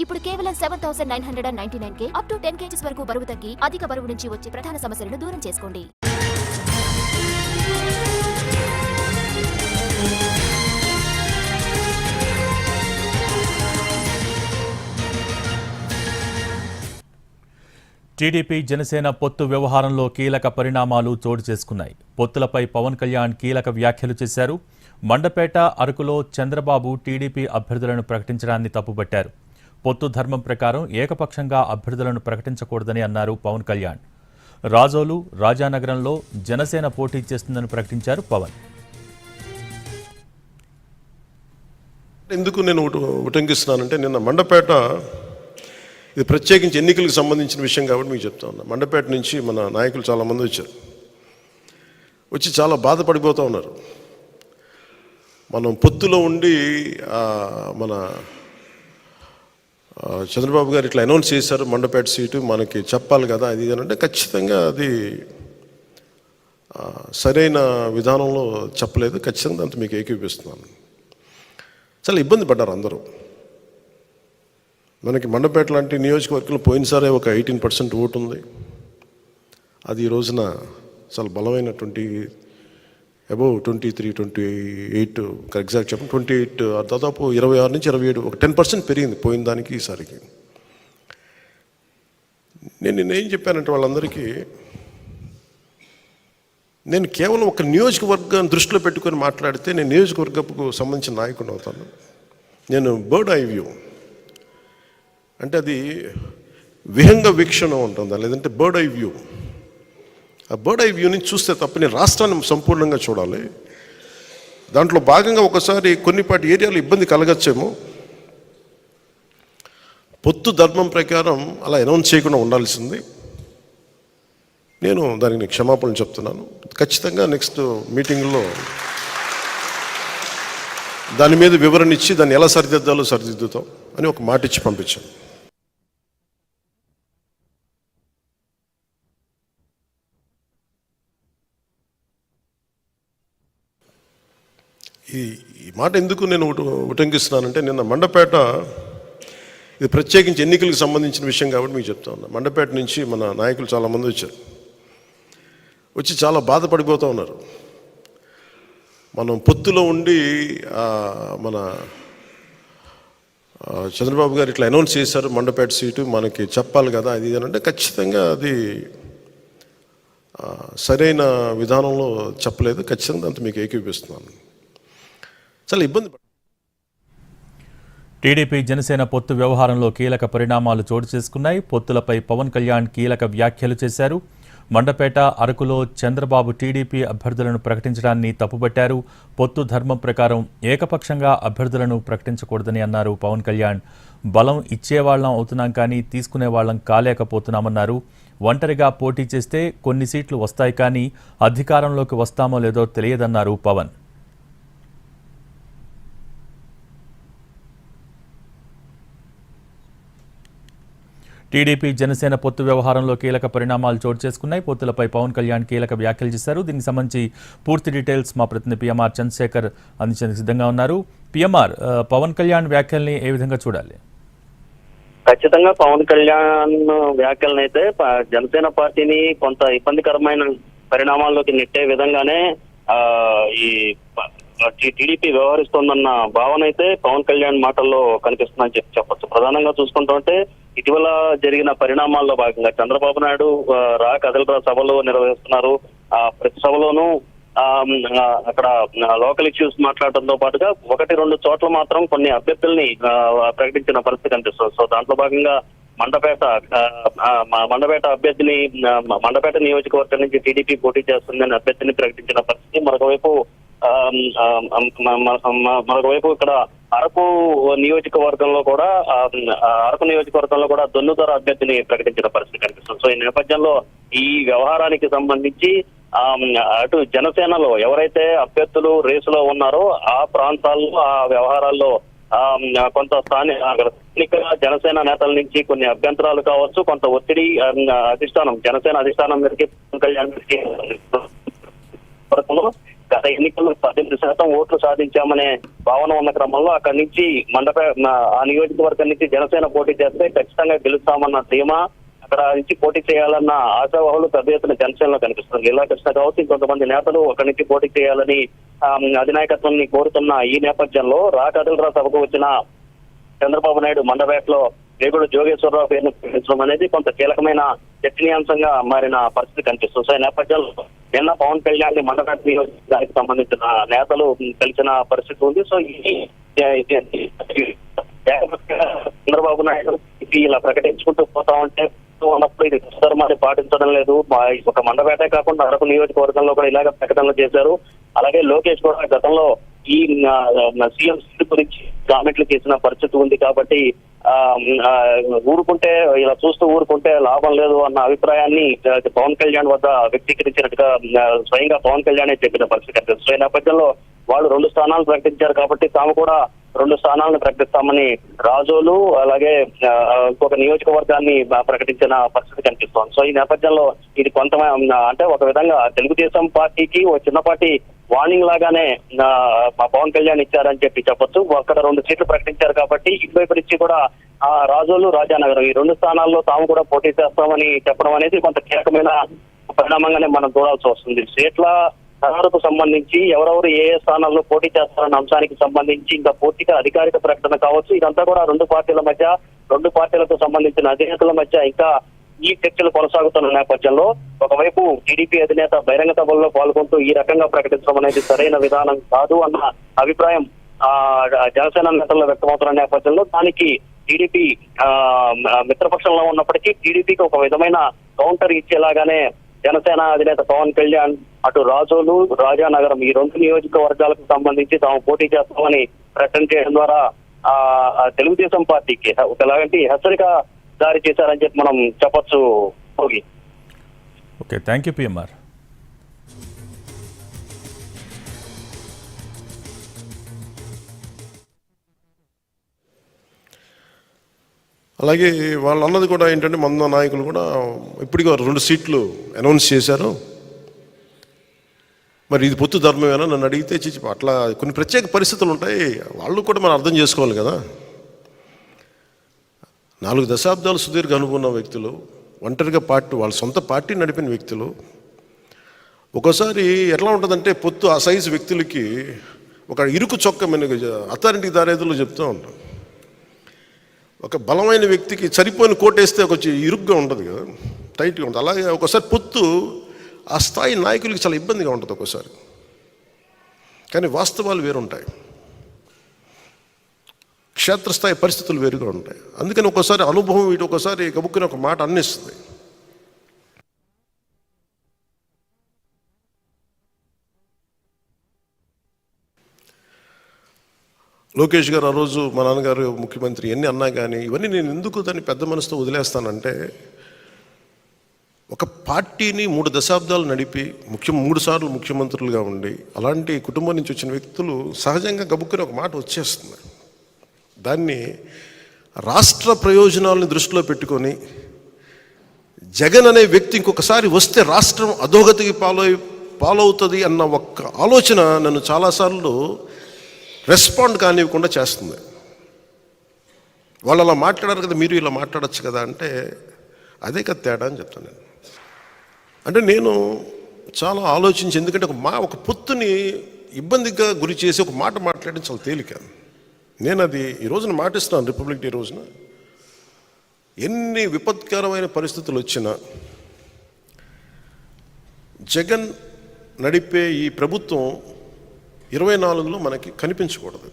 ఇప్పుడు కేవలం 7,999K up to 10 kgs వరకు బరువు తగ్గి అధిక బరువు నుంచి వచ్చే ప్రధాన సమస్యలను దూరం చేసుకోండి. టీడీపీ జనసేన పొత్తు వ్యవహారంలో కీలక పరిణామాలు చోటు చేసుకున్నాయి. పొత్తులపై పవన్ కళ్యాణ్ కీలక వ్యాఖ్యలు చేశారు. మండపేట, అరకులో చంద్రబాబు టీడీపీ అభ్యర్థులను ప్రకటించడాన్ని తప్పుపట్టారు. పొత్తు ధర్మం ప్రకారం ఏకపక్షంగా అభ్యర్థులను ప్రకటించకూడదని అన్నారు పవన్ కళ్యాణ్. రాజోలు, రాజానగరంలో జనసేన పోటీ చేస్తుందని ప్రకటించారు పవన్. ఎందుకు నేను ఉటంకిస్తున్నానంటే, నిన్న మండపేట, ఇది ప్రత్యేకించి ఎన్నికలకు సంబంధించిన విషయం కాబట్టి మీకు చెప్తా ఉన్నా. మండపేట నుంచి మన నాయకులు చాలామంది వచ్చి చాలా బాధపడిపోతూ ఉన్నారు. మనం పొత్తులో ఉండి మన చంద్రబాబు గారు ఇట్లా అనౌన్స్ చేశారు, మండపేట సీటు మనకి చెప్పాలి కదా అది అంటే, ఖచ్చితంగా అది సరైన విధానంలో చెప్పలేదు. ఖచ్చితంగా అంత మీకు ఏకీపిస్తున్నాను. చాలా ఇబ్బంది పడ్డారు అందరూ. మనకి మండపేట లాంటి నియోజకవర్గంలో పోయినసారే ఒక 18% ఓటు ఉంది. అది ఈ రోజున చాలా బలమైనటువంటి అబౌవ్ 23-28 ఎగ్జాక్ట్ చెప్పండి 28 దాదాపు 26 నుంచి 27 ఒక 10% పెరిగింది పోయిన దానికి ఈసారికి. నేనేం చెప్పానంటే వాళ్ళందరికీ, నేను కేవలం ఒక నియోజకవర్గాన్ని దృష్టిలో పెట్టుకొని మాట్లాడితే నేను నియోజకవర్గపు సంబంధించిన నాయకుడు అవుతాను. నేను బర్డ్ ఐ వ్యూ అంటే అది విహంగ వీక్షణ ఉంటుందా, లేదంటే బర్డ్ ఐ వ్యూ. ఆ బర్డ్ ఐ వ్యూని చూస్తే తప్ప నేను రాష్ట్రాన్ని సంపూర్ణంగా చూడాలి. దాంట్లో భాగంగా ఒకసారి కొన్నిపాటి ఏరియాలో ఇబ్బంది కలగచ్చేమో. పొత్తు ధర్మం ప్రకారం అలా అనౌన్స్ చేయకుండా ఉండాల్సింది. నేను దానికి క్షమాపణలు చెప్తున్నాను. ఖచ్చితంగా నెక్స్ట్ మీటింగ్లో దాని మీద వివరణ ఇచ్చి దాన్ని ఎలా సరిదిద్దాలో సరిదిద్దుతాం అని ఒక మాట ఇచ్చి పంపించాను. ఈ మాట ఎందుకు నేను ఉటంకిస్తున్నానంటే, నిన్న మండపేట, ఇది ప్రత్యేకించి ఎన్నికలకు సంబంధించిన విషయం కాబట్టి మీకు చెప్తా ఉన్నా. మండపేట నుంచి మన నాయకులు చాలామంది వచ్చి చాలా బాధపడిపోతూ ఉన్నారు. మనం పొత్తులో ఉండి మన చంద్రబాబు గారు ఇట్లా అనౌన్స్ చేశారు, మండపేట సీటు మనకి చెప్పాలి కదా అది అంటే, ఖచ్చితంగా అది సరైన విధానంలో చెప్పలేదు. ఖచ్చితంగా అంత మీకు ఏకీపిస్తున్నాను. చాలా ఇబ్బంది. టీడీపీ జనసేన పొత్తు వ్యవహారంలో కీలక పరిణామాలు చోటు చేసుకున్నాయి. పొత్తులపై పవన్ కళ్యాణ్ కీలక వ్యాఖ్యలు చేశారు. మండపేట, అరకులో చంద్రబాబు టీడీపీ అభ్యర్థులను ప్రకటించడాన్ని తప్పుపట్టారు. పొత్తు ధర్మం ప్రకారం ఏకపక్షంగా అభ్యర్థులను ప్రకటించకూడదని అన్నారు పవన్ కళ్యాణ్. బలం ఇచ్చేవాళ్లం అవుతున్నాం కానీ తీసుకునే వాళ్ళం కాలేకపోతున్నామన్నారు. ఒంటరిగా పోటీ చేస్తే కొన్ని సీట్లు వస్తాయి కానీ అధికారంలోకి వస్తామో లేదో తెలియదన్నారు పవన్. టీడీపీ జనసేన పొత్తు వ్యవహారంలో కీలక పరిణామాలు చోటు చేసుకున్నాయి. పొత్తులపై పవన్ కళ్యాణ్ కీలక వ్యాఖ్యలు చేశారు. దీనికి సంబంధించి పూర్తి డీటెయిల్స్ మా ప్రతినిధి పిఎంఆర్ చంద్రశేఖర్ అందించేందుకు సిద్ధంగా ఉన్నారు. పిఎంఆర్, పవన్ కళ్యాణ్ వ్యాఖ్యల్ని ఏ విధంగా చూడాలి? ఖచ్చితంగా పవన్ కళ్యాణ్ వ్యాఖ్యలను అయితే జనసేన పార్టీని కొంత ఇబ్బందికరమైన పరిణామాల్లోకి నెట్టే విధంగానే ఈ టీడీపీ వ్యవహరిస్తోందన్న భావన అయితే పవన్ కళ్యాణ్ మాటల్లో కనిపిస్తుందని చెప్పొచ్చు. ప్రధానంగా చూసుకుంటుంటే ఇటీవల జరిగిన పరిణామాల్లో భాగంగా చంద్రబాబు నాయుడు కదలరా సభలు నిర్వహిస్తున్నారు. ప్రతి సభలోనూ అక్కడ లోకల్ ఇష్యూస్ మాట్లాడటంతో పాటుగా 1-2 చోట్ల మాత్రం కొన్ని అభ్యర్థుల్ని ప్రకటించిన పరిస్థితి కనిపిస్తుంది. సో దాంట్లో భాగంగా మండపేట అభ్యర్థిని, మండపేట నియోజకవర్గం నుంచి టీడీపీ పోటీ చేస్తుందని అభ్యర్థిని ప్రకటించిన పరిస్థితి. మరొకవైపు ఇక్కడ అరకు నియోజకవర్గంలో కూడా దొన్నుదొర అభ్యర్థిని ప్రకటించిన పరిస్థితి కనిపిస్తుంది. సో ఈ నేపథ్యంలో ఈ వ్యవహారానికి సంబంధించి అటు జనసేనలో ఎవరైతే అభ్యర్థులు రేసులో ఉన్నారో ఆ ప్రాంతాల్లో, ఆ వ్యవహారాల్లో కొంత స్థానిక జనసేన నేతల నుంచి కొన్ని అభ్యంతరాలు కావచ్చు, కొంత ఒత్తిడి జనసేన అధిష్టానం మేరకు గత ఎన్నికల్లో 18% ఓట్లు సాధించామనే భావన ఉన్న క్రమంలో అక్కడి నుంచి ఆ నియోజకవర్గం నుంచి జనసేన పోటీ చేస్తే ఖచ్చితంగా గెలుస్తామన్న ధీమా, అక్కడ నుంచి పోటీ చేయాలన్న ఆశావాహులు పెద్ద ఎత్తున జనసేనలో కనిపిస్తుంది. లీలా కృష్ణ కావచ్చు, ఇంకొంతమంది నేతలు అక్కడి నుంచి పోటీ చేయాలని అధినాయకత్వాన్ని కోరుతున్న ఈ నేపథ్యంలో కదలరా సభకు వచ్చిన చంద్రబాబు నాయుడు మండపేటలో వేగుడు జోగేశ్వరరావు పేరును ప్రకటించడం అనేది కొంత కీలకమైన చర్చనీయాంశంగా మారిన పరిస్థితి కనిపిస్తుంది. సో ఈ నేపథ్యంలో నిన్న పవన్ కళ్యాణ్ మండపేట నియోజకవర్గానికి సంబంధించిన నేతలు కలిసిన పరిస్థితి ఉంది. సో చంద్రబాబు నాయుడు ఇలా ప్రకటించుకుంటూ పోతా ఉంటే ఉన్నప్పుడు ఇది దుష్కర్మాన్ని పాటించడం లేదు. ఒక మండపేటే కాకుండా అరకు నియోజకవర్గంలో కూడా ఇలాగ ప్రకటనలు చేశారు. అలాగే లోకేష్ కూడా గతంలో ఈ సీఎం సీట్ గురించి కామెంట్లు చేసిన పరిస్థితి ఉంది. కాబట్టి ఊరుకుంటే ఇలా చూస్తూ ఊరుకుంటే లాభం లేదు అన్న అభిప్రాయాన్ని పవన్ కళ్యాణ్ వద్ద వ్యక్తీకరించినట్టుగా స్వయంగా పవన్ కళ్యాణ్ చెప్పిన పరిస్థితి కనిపిస్తుంది. సో ఈ నేపథ్యంలో వాళ్ళు 2 స్థానాలు ప్రకటించారు కాబట్టి తాము కూడా 2 స్థానాలను ప్రకటిస్తామని రాజోలు అలాగే ఇంకొక నియోజకవర్గాన్ని ప్రకటించిన పరిస్థితి కనిపిస్తోంది. సో ఈ నేపథ్యంలో ఇది కొంత అంటే ఒక విధంగా తెలుగుదేశం పార్టీకి ఒక చిన్నపాటి వార్నింగ్ లాగానే పవన్ కళ్యాణ్ ఇచ్చారని చెప్పొచ్చు. అక్కడ 2 సీట్లు ప్రకటించారు కాబట్టి ఇటువైపు నుంచి కూడా రాజోలు, రాజానగరం ఈ 2 స్థానాల్లో తాము కూడా పోటీ చేస్తామని చెప్పడం అనేది కొంత కీలకమైన పరిణామంగానే మనం చూడాల్సి వస్తుంది. సీట్ల ఖరారుకు సంబంధించి ఎవరెవరు ఏ స్థానాల్లో పోటీ చేస్తారన్న అంశానికి సంబంధించి ఇంకా పూర్తిగా అధికారిక ప్రకటన కావచ్చు. ఇదంతా కూడా 2 పార్టీల మధ్య, 2 పార్టీలకు సంబంధించిన అధినేతల మధ్య ఇంకా ఈ చర్చలు కొనసాగుతున్న నేపథ్యంలో ఒకవైపు టీడీపీ అధినేత బహిరంగ సభల్లో పాల్గొంటూ ఈ రకంగా ప్రకటించడం అనేది సరైన విధానం కాదు అన్న అభిప్రాయం జనసేన నేతల్లో వ్యక్తమవుతున్న నేపథ్యంలో దానికి టీడీపీ మిత్రపక్షంలో ఉన్నప్పటికీ టీడీపీకి ఒక విధమైన కౌంటర్ ఇచ్చేలాగానే జనసేన అధినేత పవన్ కళ్యాణ్ అటు రాజోలు, రాజానగరం ఈ 2 నియోజకవర్గాలకు సంబంధించి తాము పోటీ చేస్తామని ప్రకటన చేయడం ద్వారా తెలుగుదేశం పార్టీకి ఒకలాంటి హెచ్చరిక జారీ చేశారని చెప్పి మనం చెప్పొచ్చు. Okay, thank you PMR. అలాగే వాళ్ళు అన్నది కూడా ఏంటంటే మన నాయకులు కూడా ఇప్పటికీ 2 సీట్లు అనౌన్స్ చేశారు. మరి ఇది పొత్తు ధర్మమేనా నన్ను అడిగితే అట్లా కొన్ని ప్రత్యేక పరిస్థితులు ఉంటాయి, వాళ్ళు కూడా మనం అర్థం చేసుకోవాలి కదా. 4 దశాబ్దాలు సుదీర్ఘ అనుకున్న వ్యక్తులు, ఒంటరిగా వాళ్ళ సొంత పార్టీ నడిపిన వ్యక్తులు, ఒక్కోసారి ఎట్లా ఉంటుందంటే పొత్తు ఆ సైజు వ్యక్తులకి ఒక ఇరుకు చొక్క అథారిటీకి దారేదులో చెప్తూ ఉంటాం. ఒక బలమైన వ్యక్తికి సరిపోయిన కోటేస్తే కొంచెం ఇరుగ్గా ఉంటుంది కదా, టైట్గా ఉంటుంది. అలాగే ఒకసారి పొత్తు ఆ స్థాయి నాయకులకి చాలా ఇబ్బందిగా ఉంటుంది ఒక్కోసారి. కానీ వాస్తవాలు వేరుంటాయి, క్షేత్రస్థాయి పరిస్థితులు వేరుగా ఉంటాయి. అందుకని ఒక్కోసారి అనుభవం ఇటు ఒక్కోసారి గబుక్కుని ఒక మాట అన్నిస్తుంది. లోకేష్ గారు ఆ రోజు మా నాన్నగారు ముఖ్యమంత్రి ఎన్ని అన్నా కానీ ఇవన్నీ నేను ఎందుకు దాన్ని పెద్ద మనసుతో వదిలేస్తానంటే, ఒక పార్టీని 3 దశాబ్దాలు నడిపి 3 సార్లు ముఖ్యమంత్రులుగా ఉండి అలాంటి కుటుంబం నుంచి వచ్చిన వ్యక్తులు సహజంగా గబుక్కుని ఒక మాట వచ్చేస్తుంది. దాన్ని రాష్ట్ర ప్రయోజనాలను దృష్టిలో పెట్టుకొని జగన్ అనే వ్యక్తి ఇంకొకసారి వస్తే రాష్ట్రం అధోగతికి పాలవుతుంది అన్న ఒక్క ఆలోచన నన్ను చాలాసార్లు రెస్పాండ్ కానివ్వకుండా చేస్తుంది. వాళ్ళు అలా మాట్లాడారు కదా, మీరు ఇలా మాట్లాడచ్చు కదా అంటే అదే కదా తేడా అని చెప్తాను నేను. అంటే నేను చాలా ఆలోచించి, ఎందుకంటే ఒక పొత్తుని ఇబ్బందిగా గురి చేసి ఒక మాట మాట్లాడడం చాలా తేలిక. నేను అది ఈ రోజున మాటిస్తున్నాను. రిపబ్లిక్ డే రోజున ఎన్ని విపత్కరమైన పరిస్థితులు వచ్చినా జగన్ నడిపే ఈ ప్రభుత్వం 24లో మనకి కనిపించకూడదు.